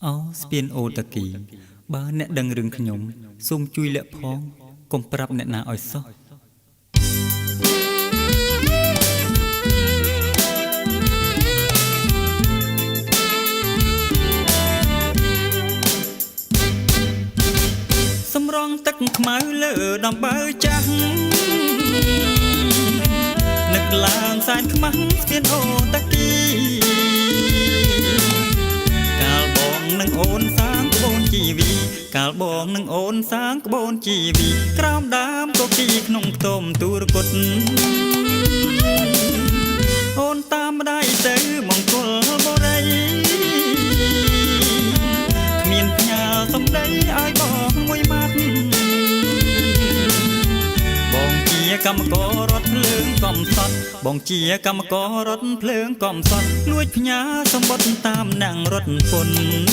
អោស្ពានអូតាគីបើអ្នកដឹងរឿងខ្ញុំសូមជួយលាក់ផងកុំប្រាប់អ្នកណាឲ្យសោះសំរងទឹកខ្មៅលើដំបៅចាស់នឹកឡើងសែនខ្មាស់ស្ពានអូតាគីកាលបងនឹងអូនសាងក្បូនជីវីកាលបងនឹងអូនសាងក្បូនជីវីក្រោមដើមកុកីក្នុងខ្ទមទូរគុតអូនតាមម្ដាយទៅមង្គលបុរីគ្មានផ្ញើសំដីឲ្យបងមួយម៉ាត់បងជាកម្មកររថភ្លើងកំសត់បងជាកម្មកររថភ្លើងកំសត់លួចផ្ញើសម្បត្តិតាមនាងរថពន្ធ